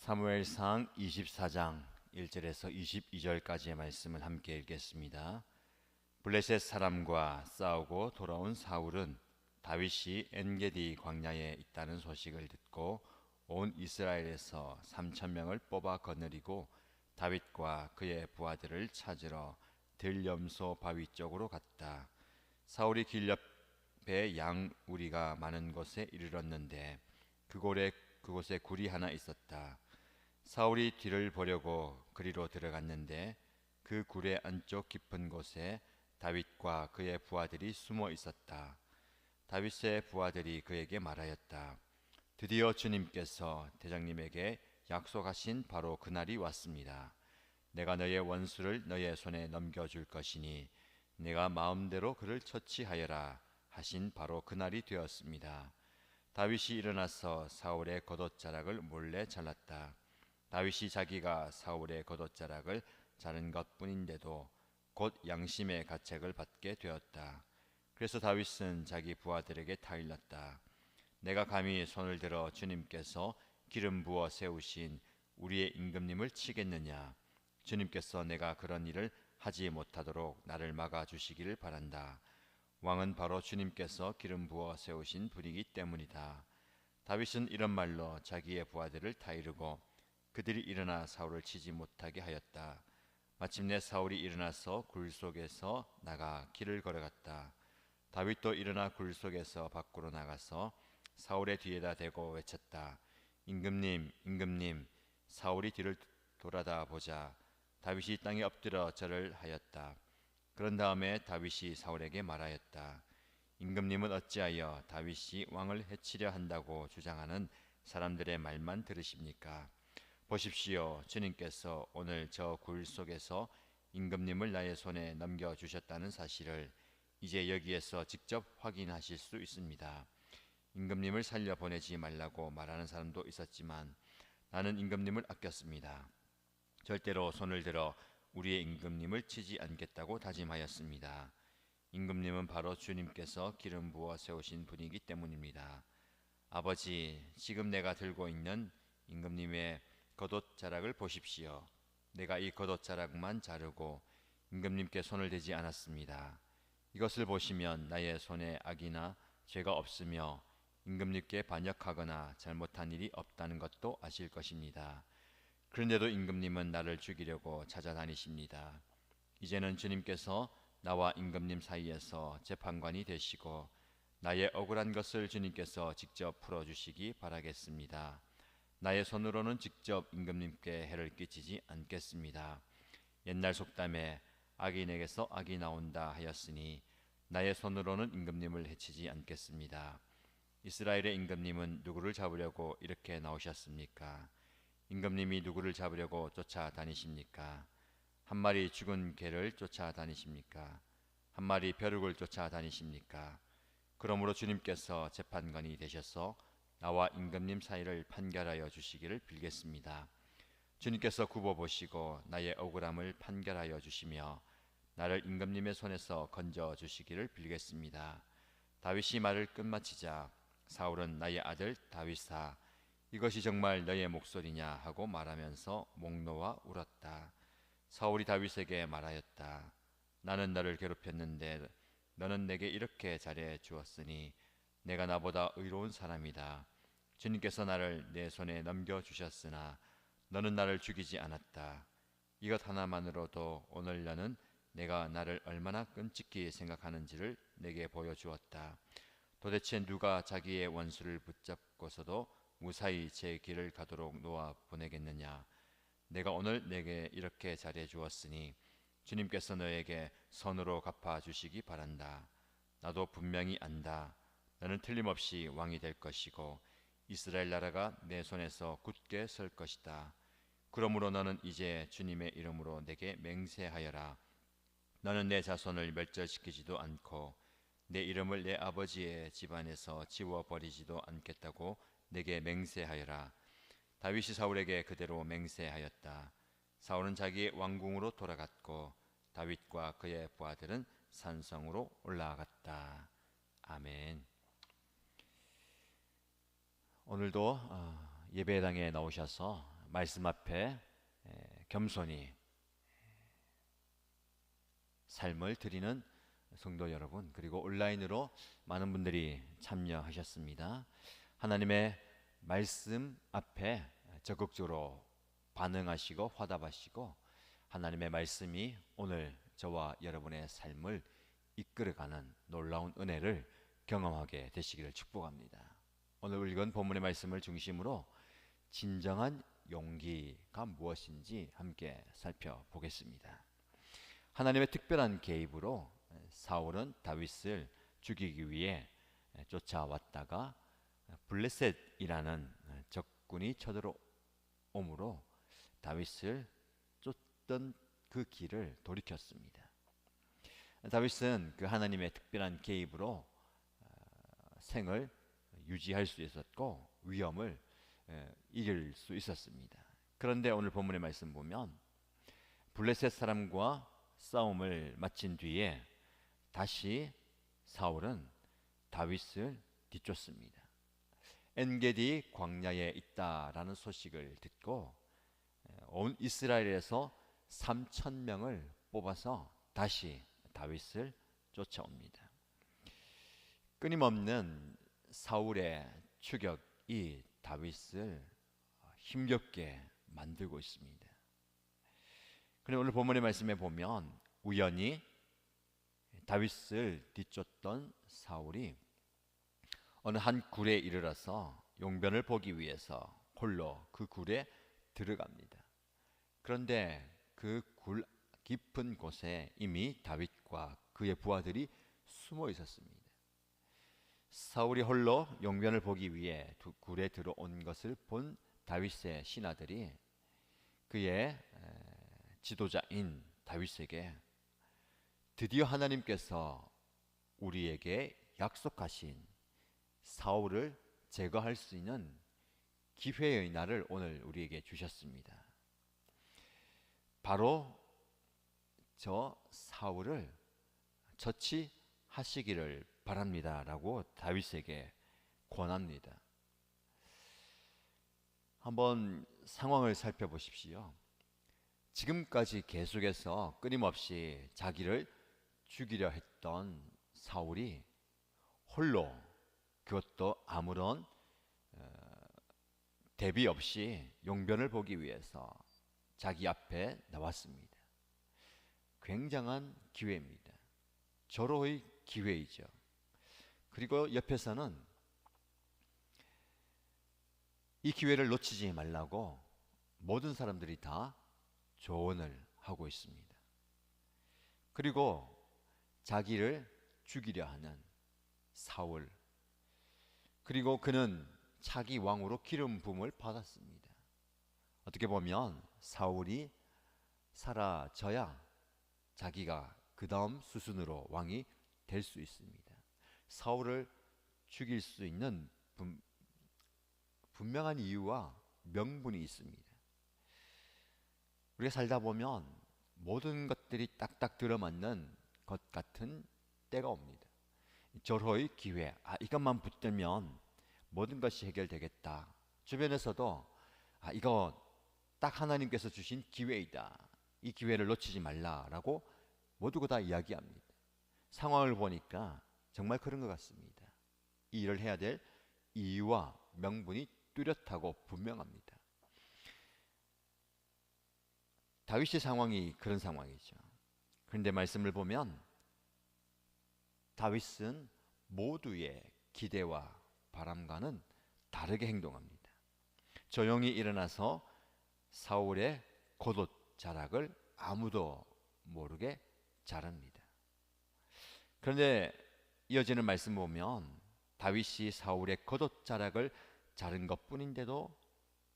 사무엘상 24장 1절에서 22절까지의 말씀을 함께 읽겠습니다. 블레셋 사람과 싸우고 돌아온 사울은 다윗이 엔게디 광야에 있다는 소식을 듣고 온 이스라엘에서 3,000명을 뽑아 거느리고 다윗과 그의 부하들을 찾으러 들염소 바위 쪽으로 갔다. 사울이 길 옆에 양 우리가 많은 곳에 이르렀는데 그곳에 굴이 하나 있었다. 사울이 뒤를 보려고 그리로 들어갔는데 그 굴의 안쪽 깊은 곳에 다윗과 그의 부하들이 숨어 있었다. 다윗의 부하들이 그에게 말하였다. 드디어 주님께서 대장님에게 약속하신 바로 그날이 왔습니다. 내가 너의 원수를 너의 손에 넘겨줄 것이니 내가 마음대로 그를 처치하여라 하신 바로 그날이 되었습니다. 다윗이 일어나서 사울의 겉옷자락을 몰래 잘랐다. 다윗이 자기가 사울의 겉옷자락을 자른 것뿐인데도 곧 양심의 가책을 받게 되었다. 그래서 다윗은 자기 부하들에게 타일렀다. 내가 감히 손을 들어 주님께서 기름 부어 세우신 우리의 임금님을 치겠느냐? 주님께서 내가 그런 일을 하지 못하도록 나를 막아 주시기를 바란다. 왕은 바로 주님께서 기름 부어 세우신 분이기 때문이다. 다윗은 이런 말로 자기의 부하들을 타이르고 그들이 일어나 사울을 치지 못하게 하였다. 마침내 사울이 일어나서 굴 속에서 나가 길을 걸어갔다. 다윗도 일어나 굴 속에서 밖으로 나가서 사울의 뒤에다 대고 외쳤다. 임금님, 임금님. 사울이 뒤를 돌아다 보자 다윗이 땅에 엎드려 절을 하였다. 그런 다음에 다윗이 사울에게 말하였다. 임금님은 어찌하여 다윗이 왕을 해치려 한다고 주장하는 사람들의 말만 들으십니까? 보십시오. 주님께서 오늘 저 굴 속에서 임금님을 나의 손에 넘겨주셨다는 사실을 이제 여기에서 직접 확인하실 수 있습니다. 임금님을 살려보내지 말라고 말하는 사람도 있었지만 나는 임금님을 아꼈습니다. 절대로 손을 들어 우리의 임금님을 치지 않겠다고 다짐하였습니다. 임금님은 바로 주님께서 기름 부어 세우신 분이기 때문입니다. 아버지, 지금 내가 들고 있는 임금님의 겉옷자락을 보십시오. 내가 이 겉옷자락만 자르고 임금님께 손을 대지 않았습니다. 이것을 보시면 나의 손에 악이나 죄가 없으며 임금님께 반역하거나 잘못한 일이 없다는 것도 아실 것입니다. 그런데도 임금님은 나를 죽이려고 찾아다니십니다. 이제는 주님께서 나와 임금님 사이에서 재판관이 되시고 나의 억울한 것을 주님께서 직접 풀어주시기 바라겠습니다. 나의 손으로는 직접 임금님께 해를 끼치지 않겠습니다. 옛날 속담에 악인에게서 악이 나온다 하였으니 나의 손으로는 임금님을 해치지 않겠습니다. 이스라엘의 임금님은 누구를 잡으려고 이렇게 나오셨습니까? 임금님이 누구를 잡으려고 쫓아다니십니까? 한 마리 죽은 개를 쫓아다니십니까? 한 마리 벼룩을 쫓아다니십니까? 그러므로 주님께서 재판관이 되셔서 나와 임금님 사이를 판결하여 주시기를 빌겠습니다. 주님께서 굽어보시고 나의 억울함을 판결하여 주시며 나를 임금님의 손에서 건져 주시기를 빌겠습니다. 다윗이 말을 끝마치자 사울은 나의 아들 다윗아, 이것이 정말 너의 목소리냐 하고 말하면서 목 놓아 울었다. 사울이 다윗에게 말하였다. 나는 너를 괴롭혔는데 너는 내게 이렇게 잘해 주었으니 내가 나보다 의로운 사람이다. 주님께서 나를 내 손에 넘겨주셨으나 너는 나를 죽이지 않았다. 이것 하나만으로도 오늘 너는 내가 나를 얼마나 끔찍히 생각하는지를 내게 보여주었다. 도대체 누가 자기의 원수를 붙잡고서도 무사히 제 길을 가도록 놓아 보내겠느냐? 내가 오늘 내게 이렇게 잘해 주었으니 주님께서 너에게 선으로 갚아 주시기 바란다. 나도 분명히 안다. 너는 틀림없이 왕이 될 것이고 이스라엘 나라가 내 손에서 굳게 설 것이다. 그러므로 너는 이제 주님의 이름으로 내게 맹세하여라. 너는 내 자손을 멸절시키지도 않고 내 이름을 내 아버지의 집안에서 지워버리지도 않겠다고 내게 맹세하여라. 다윗이 사울에게 그대로 맹세하였다. 사울은 자기의 왕궁으로 돌아갔고 다윗과 그의 부하들은 산성으로 올라갔다. 아멘. 오늘도 예배당에 나오셔서 말씀 앞에 겸손히 삶을 드리는 성도 여러분, 그리고 온라인으로 많은 분들이 참여하셨습니다. 하나님의 말씀 앞에 적극적으로 반응하시고 화답하시고 하나님의 말씀이 오늘 저와 여러분의 삶을 이끌어가는 놀라운 은혜를 경험하게 되시기를 축복합니다. 오늘 읽은 본문의 말씀을 중심으로 진정한 용기가 무엇인지 함께 살펴보겠습니다. 하나님의 특별한 개입으로 사울은 다윗을 죽이기 위해 쫓아왔다가 블레셋이라는 적군이 쳐들어오므로 다윗을 쫓던 그 길을 돌이켰습니다. 다윗은 그 하나님의 특별한 개입으로 생을 유지할 수 있었고 위험을 이길 수 있었습니다. 그런데 오늘 본문의 말씀 보면 블레셋 사람과 싸움을 마친 뒤에 다시 사울은 다윗을 뒤쫓습니다. 엔게디 광야에 있다라는 소식을 듣고 온 이스라엘에서 3,000명을 뽑아서 다시 다윗을 쫓아옵니다. 끊임없는 사울의 추격이 다윗을 힘겹게 만들고 있습니다. 그런데 오늘 본문의 말씀에 보면 우연히 다윗을 뒤쫓던 사울이 어느 한 굴에 이르러서 용변을 보기 위해서 홀로 그 굴에 들어갑니다. 그런데 그 굴 깊은 곳에 이미 다윗과 그의 부하들이 숨어 있었습니다. 사울이 홀로 용변을 보기 위해 두 굴에 들어온 것을 본 다윗의 신하들이 그의 지도자인 다윗에게 드디어 하나님께서 우리에게 약속하신 사울을 제거할 수 있는 기회의 날을 오늘 우리에게 주셨습니다. 바로 저 사울을 처치하시기를 바랍니다 라고 다윗에게 권합니다. 한번 상황을 살펴보십시오. 지금까지 계속해서 끊임없이 자기를 죽이려 했던 사울이 홀로, 그것도 아무런 대비 없이 용변을 보기 위해서 자기 앞에 나왔습니다. 굉장한 기회입니다. 절호의 기회이죠. 그리고 옆에서는 이 기회를 놓치지 말라고 모든 사람들이 다 조언을 하고 있습니다. 그리고 자기를 죽이려 하는 사울, 그리고 그는 차기 왕으로 기름 부음을 받았습니다. 어떻게 보면 사울이 사라져야 자기가 그 다음 수순으로 왕이 될 수 있습니다. 사울을 죽일 수 있는 분명한 이유와 명분이 있습니다. 우리가 살다 보면 모든 것들이 딱딱 들어맞는 것 같은 때가 옵니다. 절호의 기회, 이것만 붙들면 모든 것이 해결되겠다. 주변에서도 이거 딱 하나님께서 주신 기회이다. 이 기회를 놓치지 말라라고 모두가 다 이야기합니다. 상황을 보니까 정말 그런 것 같습니다. 이 일을 해야 될 이유와 명분이 뚜렷하고 분명합니다. 다윗의 상황이 그런 상황이죠. 그런데 말씀을 보면 다윗은 모두의 기대와 바람과는 다르게 행동합니다. 조용히 일어나서 사울의 겉옷 자락을 아무도 모르게 자릅니다. 그런데 이어지는 말씀 보면 다윗이 사울의 겉옷 자락을 자른 것뿐인데도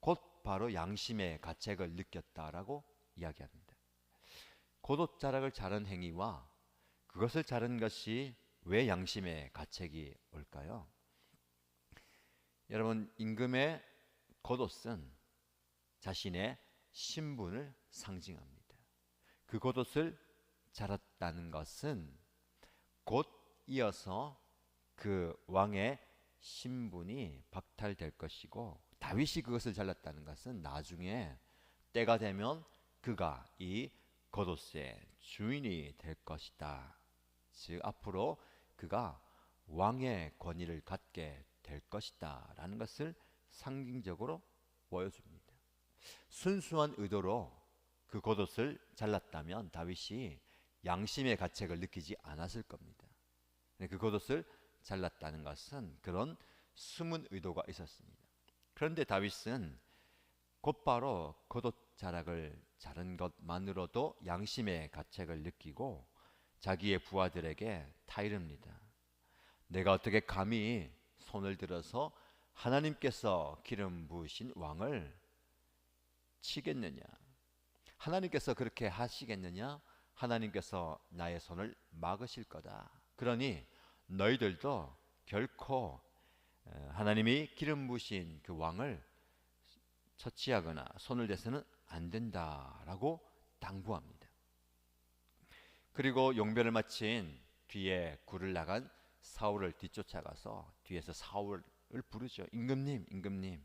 곧 바로 양심의 가책을 느꼈다라고 이야기합니다. 겉옷 자락을 자른 행위와 그것을 자른 것이 왜 양심의 가책이 올까요? 여러분, 임금의 겉옷은 자신의 신분을 상징합니다. 그 겉옷을 자랐다는 것은 곧 이어서 그 왕의 신분이 박탈될 것이고 다윗이 그것을 잘랐다는 것은 나중에 때가 되면 그가 이 겉옷의 주인이 될 것이다. 즉 앞으로 그가 왕의 권위를 갖게 될 것이다 라는 것을 상징적으로 보여줍니다. 순수한 의도로 그 겉옷을 잘랐다면 다윗이 양심의 가책을 느끼지 않았을 겁니다. 그 겉옷을 잘랐다는 것은 그런 숨은 의도가 있었습니다. 그런데 다윗은 곧바로 겉옷 자락을 자른 것만으로도 양심의 가책을 느끼고 자기의 부하들에게 타이릅니다. 내가 어떻게 감히 손을 들어서 하나님께서 기름 부으신 왕을 치겠느냐? 하나님께서 그렇게 하시겠느냐? 하나님께서 나의 손을 막으실 거다. 그러니 너희들도 결코 하나님이 기름 부으신 그 왕을 처치하거나 손을 대서는 안 된다라고 당부합니다. 그리고 용변을 마친 뒤에 굴을 나간 사울을 뒤쫓아가서 뒤에서 사울을 부르죠. 임금님, 임금님.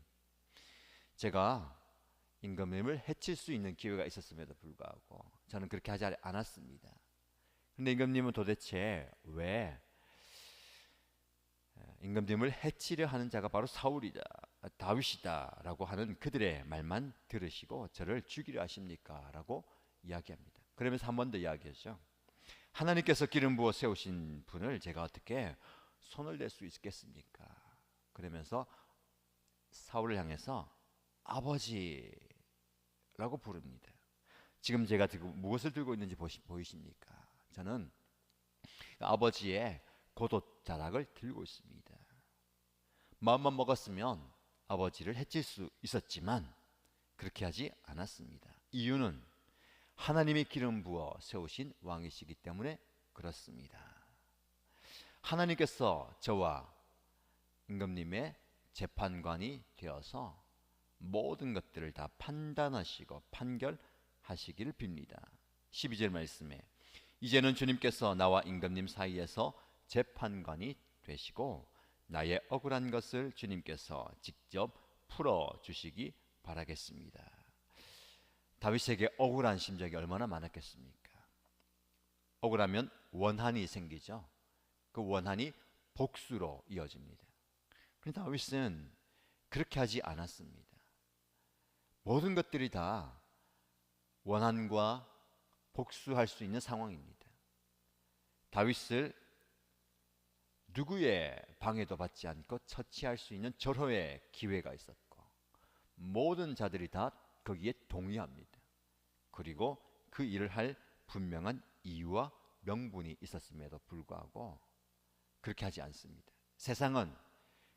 제가 임금님을 해칠 수 있는 기회가 있었음에도 불구하고 저는 그렇게 하지 않았습니다. 그런데 임금님은 도대체 왜 임금님을 해치려 하는 자가 바로 사울이다, 다윗이다 라고 하는 그들의 말만 들으시고 저를 죽이려 하십니까? 라고 이야기합니다. 그러면서 한 번 더 이야기하죠. 하나님께서 기름 부어 세우신 분을 제가 어떻게 손을 댈 수 있겠습니까? 그러면서 사울을 향해서 아버지라고 부릅니다. 지금 제가 무엇을 들고 있는지 보이십니까? 저는 아버지의 겉옷 자락을 들고 있습니다. 마음만 먹었으면 아버지를 해칠 수 있었지만 그렇게 하지 않았습니다. 이유는 하나님이 기름 부어 세우신 왕이시기 때문에 그렇습니다. 하나님께서 저와 임금님의 재판관이 되어서 모든 것들을 다 판단하시고 판결하시기를 빕니다. 12절 말씀에 이제는 주님께서 나와 임금님 사이에서 재판관이 되시고 나의 억울한 것을 주님께서 직접 풀어주시기 바라겠습니다. 다윗에게 억울한 심정이 얼마나 많았겠습니까? 억울하면 원한이 생기죠. 그 원한이 복수로 이어집니다. 그런데 다윗은 그렇게 하지 않았습니다. 모든 것들이 다 원한과 복수할 수 있는 상황입니다. 다윗을 누구의 방해도 받지 않고 처치할 수 있는 절호의 기회가 있었고 모든 자들이 다 거기에 동의합니다. 그리고 그 일을 할 분명한 이유와 명분이 있었음에도 불구하고 그렇게 하지 않습니다. 세상은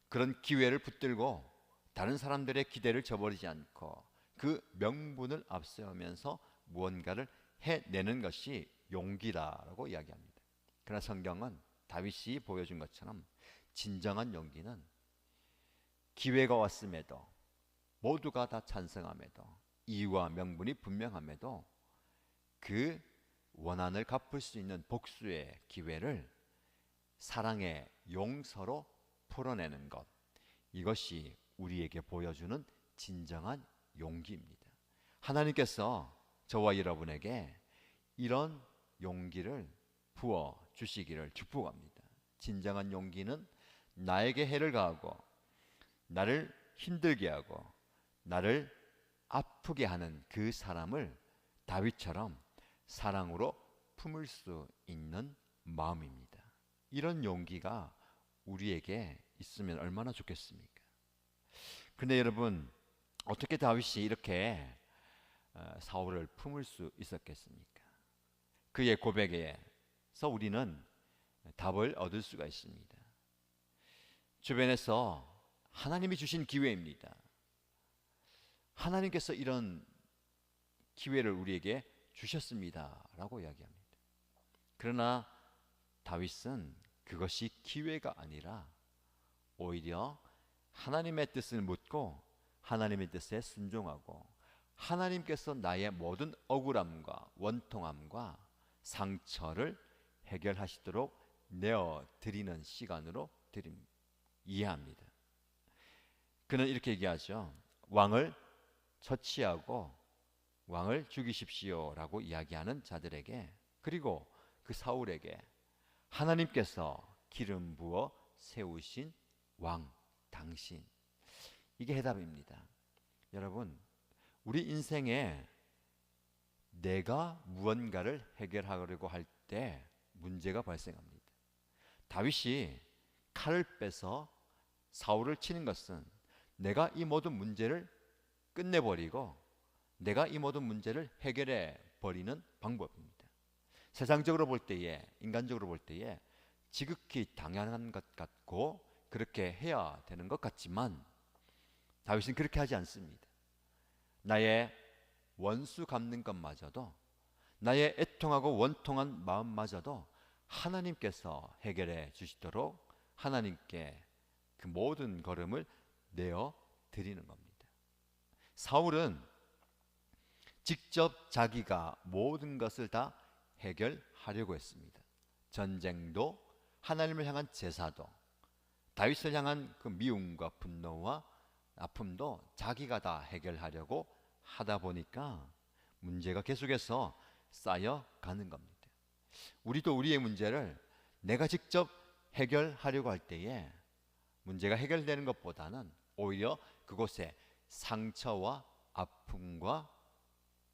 그런 기회를 붙들고 다른 사람들의 기대를 저버리지 않고 그 명분을 앞세우면서 무언가를 해내는 것이 용기라고 이야기합니다. 그러나 성경은 다윗이 보여준 것처럼 진정한 용기는 기회가 왔음에도 모두가 다 찬성함에도 이유와 명분이 분명함에도 그 원한을 갚을 수 있는 복수의 기회를 사랑의 용서로 풀어내는 것, 이것이 우리에게 보여주는 진정한 용기입니다. 하나님께서 저와 여러분에게 이런 용기를 부어 주시기를 축복합니다. 진정한 용기는 나에게 해를 가하고 나를 힘들게 하고 나를 아프게 하는 그 사람을 다윗처럼 사랑으로 품을 수 있는 마음입니다. 이런 용기가 우리에게 있으면 얼마나 좋겠습니까? 근데 여러분, 어떻게 다윗이 이렇게 사울을 품을 수 있었겠습니까? 그의 고백에서 우리는 답을 얻을 수가 있습니다. 주변에서 하나님이 주신 기회입니다. 하나님께서 이런 기회를 우리에게 주셨습니다 라고 이야기합니다. 그러나 다윗은 그것이 기회가 아니라 오히려 하나님의 뜻을 묻고 하나님의 뜻에 순종하고 하나님께서 나의 모든 억울함과 원통함과 상처를 해결하시도록 내어드리는 시간으로 이해합니다. 그는 이렇게 얘기하죠. 왕을 처치하고 왕을 죽이십시오라고 이야기하는 자들에게, 그리고 그 사울에게 하나님께서 기름 부어 세우신 왕 당신, 이게 해답입니다. 여러분, 우리 인생에 내가 무언가를 해결하려고 할 때 문제가 발생합니다. 다윗이 칼을 빼서 사울을 치는 것은 내가 이 모든 문제를 끝내버리고 내가 이 모든 문제를 해결해 버리는 방법입니다. 세상적으로 볼 때에, 인간적으로 볼 때에 지극히 당연한 것 같고 그렇게 해야 되는 것 같지만 다윗은 그렇게 하지 않습니다. 나의 원수 갚는 것마저도, 나의 애통하고 원통한 마음마저도 하나님께서 해결해 주시도록 하나님께 그 모든 걸음을 내어 드리는 겁니다. 사울은 직접 자기가 모든 것을 다 해결하려고 했습니다. 전쟁도, 하나님을 향한 제사도, 다윗을 향한 그 미움과 분노와 아픔도 자기가 다 해결하려고 하다 보니까 문제가 계속해서 쌓여가는 겁니다. 우리도 우리의 문제를 내가 직접 해결하려고 할 때에 문제가 해결되는 것보다는 오히려 그곳에 상처와 아픔과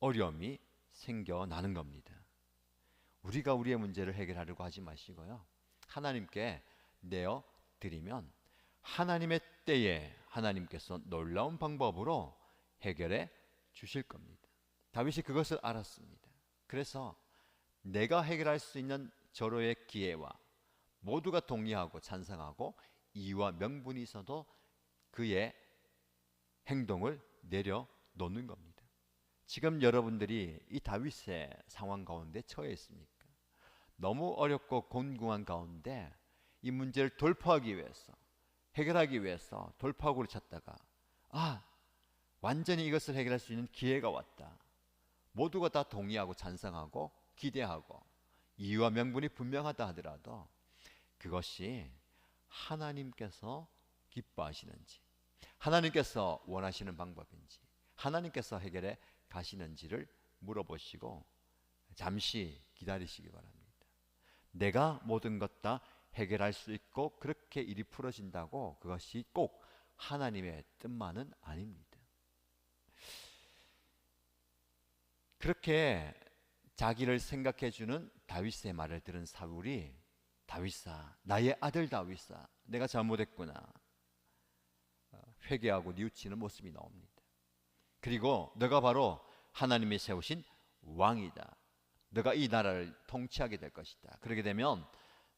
어려움이 생겨나는 겁니다. 우리가 우리의 문제를 해결하려고 하지 마시고요, 하나님께 내어 드리면 하나님의 때에 하나님께서 놀라운 방법으로 해결해 주실 겁니다. 다윗이 그것을 알았습니다. 그래서 내가 해결할 수 있는 절호의 기회와 모두가 동의하고 찬성하고 이유와 명분이 있어도 그의 행동을 내려놓는 겁니다. 지금 여러분들이 이 다윗의 상황 가운데 처해 있습니까? 너무 어렵고 곤궁한 가운데 이 문제를 돌파하기 위해서, 해결하기 위해서 돌파구를 찾다가 완전히 이것을 해결할 수 있는 기회가 왔다. 모두가 다 동의하고 찬성하고 기대하고 이유와 명분이 분명하다 하더라도 그것이 하나님께서 기뻐하시는지, 하나님께서 원하시는 방법인지, 하나님께서 해결해 가시는지를 물어보시고 잠시 기다리시기 바랍니다. 내가 모든 것 다 해결할 수 있고 그렇게 일이 풀어진다고 그것이 꼭 하나님의 뜻만은 아닙니다. 그렇게 자기를 생각해 주는 다윗의 말을 들은 사울이, 다윗아, 나의 아들 다윗아, 내가 잘못했구나, 회개하고 뉘우치는 모습이 나옵니다. 그리고 너가 바로 하나님이 세우신 왕이다. 너가 이 나라를 통치하게 될 것이다. 그렇게 되면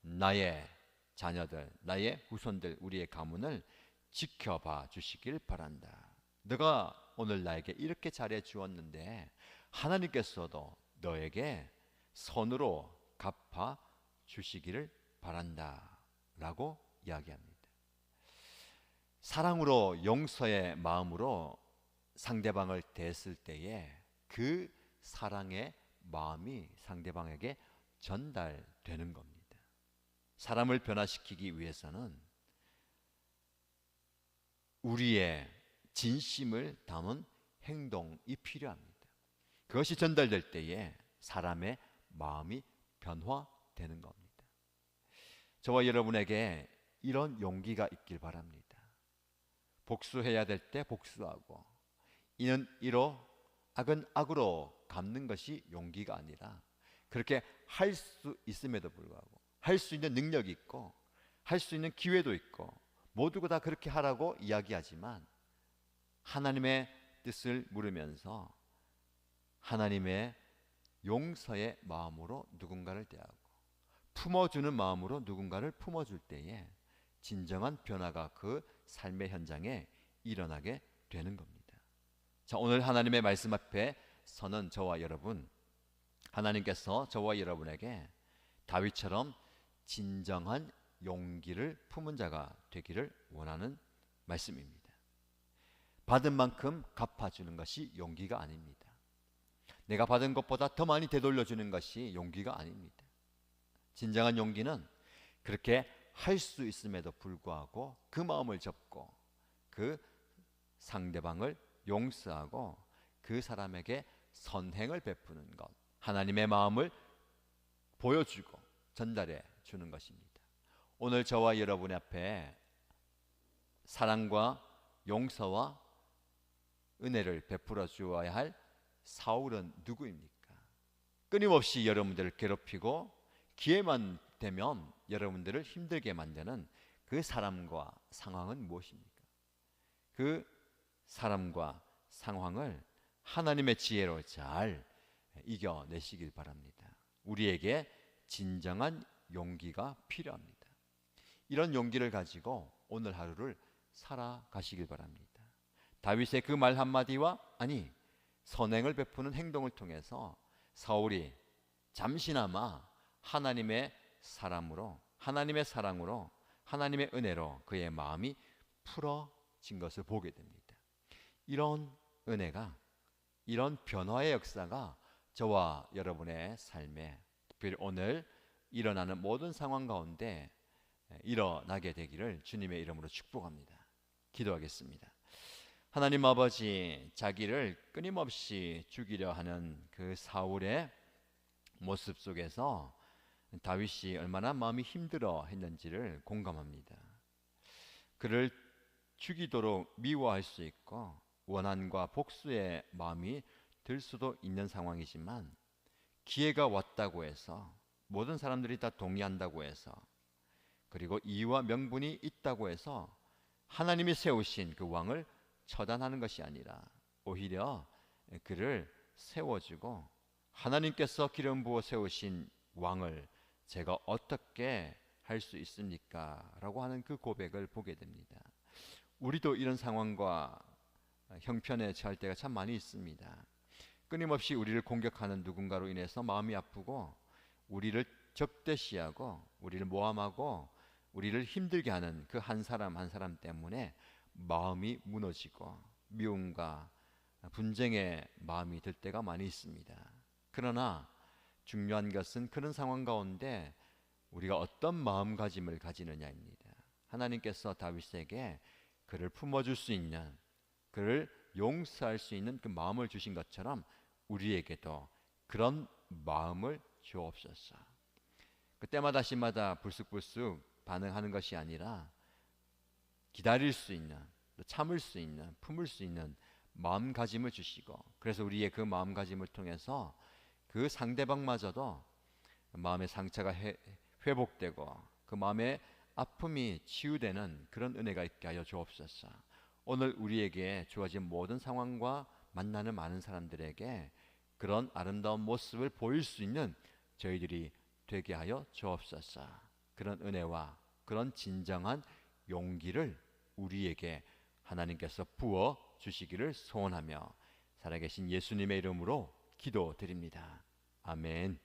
나의 자녀들, 나의 후손들, 우리의 가문을 지켜봐 주시길 바란다. 너가 오늘 나에게 이렇게 잘해 주었는데 하나님께서도 너에게 선으로 갚아 주시기를 바란다 라고 이야기합니다. 사랑으로, 용서의 마음으로 상대방을 대했을 때에 그 사랑의 마음이 상대방에게 전달되는 겁니다. 사람을 변화시키기 위해서는 우리의 진심을 담은 행동이 필요합니다. 그것이 전달될 때에 사람의 마음이 변화되는 겁니다. 저와 여러분에게 이런 용기가 있길 바랍니다. 복수해야 될 때 복수하고, 이는 이로 악은 악으로 갚는 것이 용기가 아니라, 그렇게 할 수 있음에도 불구하고, 할 수 있는 능력이 있고 할 수 있는 기회도 있고 모두가 다 그렇게 하라고 이야기하지만 하나님의 뜻을 물으면서 하나님의 용서의 마음으로 누군가를 대하고 품어주는 마음으로 누군가를 품어줄 때에 진정한 변화가 그 삶의 현장에 일어나게 되는 겁니다. 자, 오늘 하나님의 말씀 앞에 서는 저와 여러분, 하나님께서 저와 여러분에게 다윗처럼 진정한 용기를 품은 자가 되기를 원하는 말씀입니다. 받은 만큼 갚아주는 것이 용기가 아닙니다. 내가 받은 것보다 더 많이 되돌려주는 것이 용기가 아닙니다. 진정한 용기는 그렇게 할 수 있음에도 불구하고 그 마음을 접고 그 상대방을 용서하고 그 사람에게 선행을 베푸는 것, 하나님의 마음을 보여주고 전달해 주는 것입니다. 오늘 저와 여러분 앞에 사랑과 용서와 은혜를 베풀어 주어야 할 사울은 누구입니까? 끊임없이 여러분들을 괴롭히고 기회만 되면 여러분들을 힘들게 만드는 그 사람과 상황은 무엇입니까? 그 사람과 상황을 하나님의 지혜로 잘 이겨내시길 바랍니다. 우리에게 진정한 용기가 필요합니다. 이런 용기를 가지고 오늘 하루를 살아가시길 바랍니다. 다윗의 그 말 한마디와 선행을 베푸는 행동을 통해서 사울이 잠시나마 하나님의 사람으로, 하나님의 사랑으로, 하나님의 은혜로 그의 마음이 풀어진 것을 보게 됩니다. 이런 은혜가, 이런 변화의 역사가 저와 여러분의 삶에, 특별히 오늘 일어나는 모든 상황 가운데 일어나게 되기를 주님의 이름으로 축복합니다. 기도하겠습니다. 하나님 아버지, 자기를 끊임없이 죽이려 하는 그 사울의 모습 속에서 다윗이 얼마나 마음이 힘들어 했는지를 공감합니다. 그를 죽이도록 미워할 수 있고 원한과 복수의 마음이 들 수도 있는 상황이지만, 기회가 왔다고 해서, 모든 사람들이 다 동의한다고 해서, 그리고 이유와 명분이 있다고 해서 하나님이 세우신 그 왕을 처단하는 것이 아니라 오히려 그를 세워주고, 하나님께서 기름 부어 세우신 왕을 제가 어떻게 할 수 있습니까? 라고 하는 그 고백을 보게 됩니다. 우리도 이런 상황과 형편에 처할 때가 참 많이 있습니다. 끊임없이 우리를 공격하는 누군가로 인해서 마음이 아프고, 우리를 적대시하고 우리를 모함하고 우리를 힘들게 하는 그 한 사람 한 사람 때문에 마음이 무너지고 미움과 분쟁의 마음이 들 때가 많이 있습니다. 그러나 중요한 것은 그런 상황 가운데 우리가 어떤 마음가짐을 가지느냐입니다. 하나님께서 다윗에게 그를 품어줄 수 있는, 그를 용서할 수 있는 그 마음을 주신 것처럼 우리에게도 그런 마음을 주옵소서. 그때마다 시마다 불쑥불쑥 반응하는 것이 아니라 기다릴 수 있는, 참을 수 있는, 품을 수 있는 마음가짐을 주시고, 그래서 우리의 그 마음가짐을 통해서 그 상대방마저도 마음의 상처가 회복되고 그 마음의 아픔이 치유되는 그런 은혜가 있게 하여 주옵소서. 오늘 우리에게 주어진 모든 상황과 만나는 많은 사람들에게 그런 아름다운 모습을 보일 수 있는 저희들이 되게 하여 주옵소서. 그런 은혜와 그런 진정한 용기를 우리에게 하나님께서 부어 주시기를 소원하며 살아계신 예수님의 이름으로 기도드립니다. 아멘.